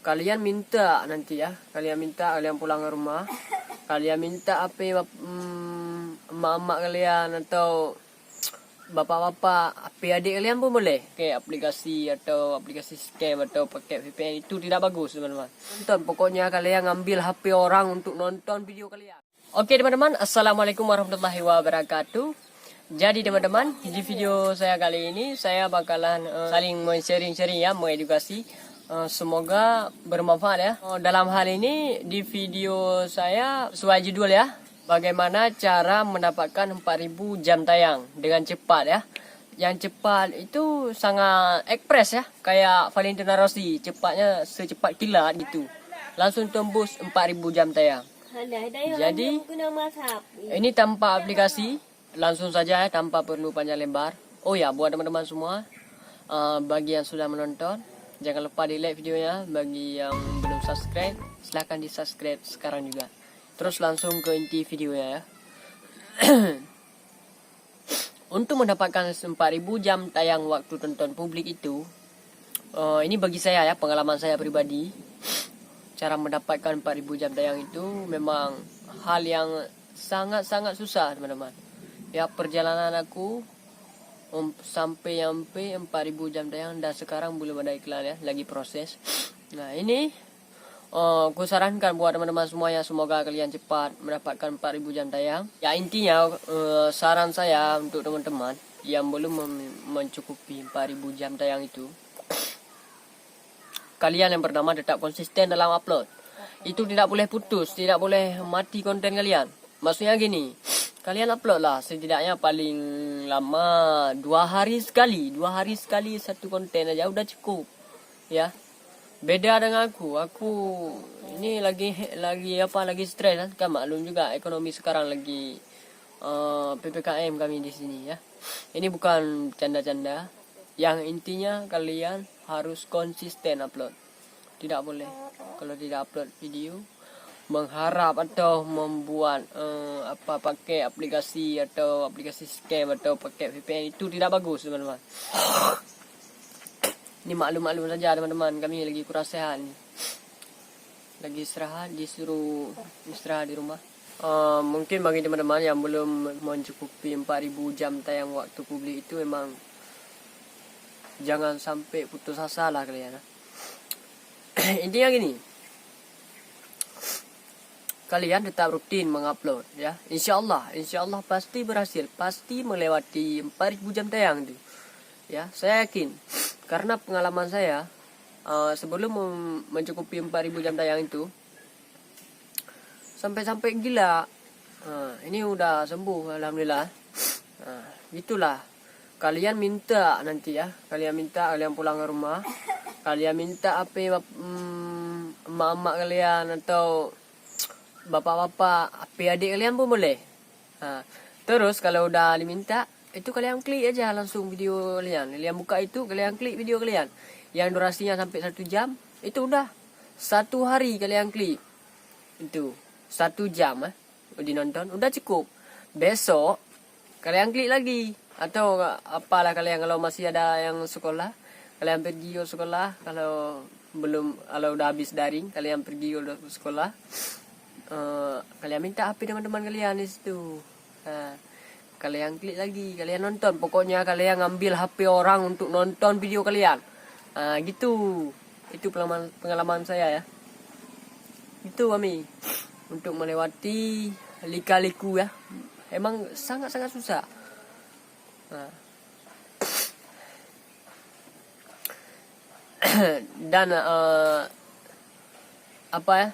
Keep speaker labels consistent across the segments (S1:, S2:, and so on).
S1: kalian minta nanti ya, kalian pulang ke rumah, kalian minta apa emak-emak kalian atau bapak-bapak, adik kalian pun boleh pakai aplikasi atau aplikasi scam atau pakai VPN. Itu tidak bagus teman-teman. Nonton, pokoknya kalian ngambil HP orang untuk nonton video kalian. Oke teman-teman, assalamualaikum warahmatullahi wabarakatuh. Jadi teman-teman, di video saya kali ini saya bakalan saling sharing-sharing ya, mengedukasi. Semoga bermanfaat ya. Dalam hal ini di video saya sesuai judul ya, bagaimana cara mendapatkan 4000 jam tayang dengan cepat ya. Yang cepat itu sangat ekspres ya, kayak Valentino Rossi, cepatnya secepat kilat gitu. Langsung tembus 4000 jam tayang. Jadi ini tanpa aplikasi, langsung saja ya, tanpa perlu panjang lebar. Oh ya, buat teman-teman semua, bagi yang sudah menonton, jangan lupa di like videonya. Bagi yang belum subscribe, silahkan di subscribe sekarang juga. Terus langsung ke inti videonya ya. Untuk mendapatkan 4000 jam tayang waktu tonton publik itu, ini bagi saya ya, pengalaman saya pribadi. Cara mendapatkan 4000 jam tayang itu memang hal yang sangat-sangat susah teman-teman. Ya, perjalanan aku sampai 4000 jam tayang dan sekarang belum ada iklan ya, lagi proses. Nah ini aku sarankan buat teman-teman semuanya, semoga kalian cepat mendapatkan 4000 jam tayang. Ya intinya saran saya untuk teman-teman yang belum mencukupi 4000 jam tayang itu, kalian yang pertama tetap konsisten dalam upload. Itu tidak boleh putus, tidak boleh mati konten kalian. Maksudnya gini, kalian upload lah setidaknya paling lama 2 hari sekali. 2 hari sekali satu konten aja udah cukup ya. Beda dengan aku ini lagi stres kan, maklum juga ekonomi sekarang lagi PPKM kami di sini ya. Ini bukan canda-canda. Yang intinya kalian harus konsisten upload. Tidak boleh kalau tidak upload video mengharap atau membuat pakai aplikasi atau aplikasi scam atau pakai VPN, itu tidak bagus teman-teman. Ini maklum saja teman-teman, kami lagi kurang sehat nih. Lagi istirahat, disuruh istirahat di rumah. Mungkin bagi teman-teman yang belum mencukupi 4000 jam tayang waktu publik itu, memang jangan sampai putus asa lah kalian. Intinya gini, kalian tetap rutin mengupload ya. Insya Allah pasti berhasil, pasti melewati 4000 jam tayang itu. Ya, saya yakin. Karena pengalaman saya sebelum mencukupi 4000 jam tayang itu, sampai gila. Ini udah sembuh alhamdulillah. Gitulah. Kalian minta nanti ya, kalian pulang ke rumah, kalian minta apa emak-emak kalian atau bapak-bapak, adik kalian pun boleh. Terus kalau udah diminta, itu kalian klik aja langsung video kalian. Kalian buka itu, kalian klik video kalian. Yang durasinya sampai 1 jam, itu udah 1 hari kalian klik. Itu 1 jam dinonton, udah cukup. Besok kalian klik lagi. Atau apalah kalian, kalau masih ada yang sekolah, kalian pergi ke sekolah. Kalau udah habis daring, kalian pergi ke sekolah. Kalian minta HP teman-teman kalian di situ. Kalian klik lagi, kalian nonton. Pokoknya kalian ngambil HP orang untuk nonton video kalian. Gitu. Itu pengalaman saya ya. Itu kami untuk melewati lika-liku ya. Emang sangat-sangat susah. Dan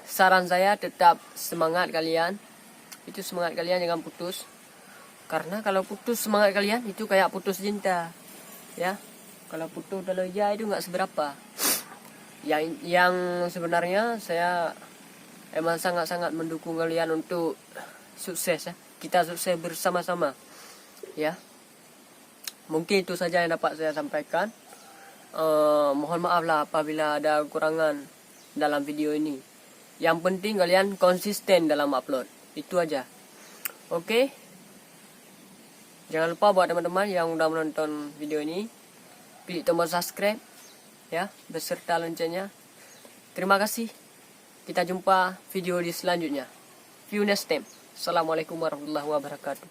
S1: saran saya, tetap semangat kalian. Itu semangat kalian jangan putus. Karena kalau putus semangat kalian, itu kayak putus cinta ya. Kalau putus kalau ya itu nggak seberapa. Yang sebenarnya saya emang sangat-sangat mendukung kalian untuk sukses ya. Kita sukses bersama-sama ya. Mungkin itu saja yang dapat saya sampaikan. Mohon maaf lah apabila ada kekurangan dalam video ini. Yang penting kalian konsisten dalam upload. Itu aja. Oke. Jangan lupa buat teman-teman yang udah menonton video ini, klik tombol subscribe ya, beserta loncengnya. Terima kasih. Kita jumpa video di selanjutnya. See you next time. Assalamualaikum warahmatullahi wabarakatuh.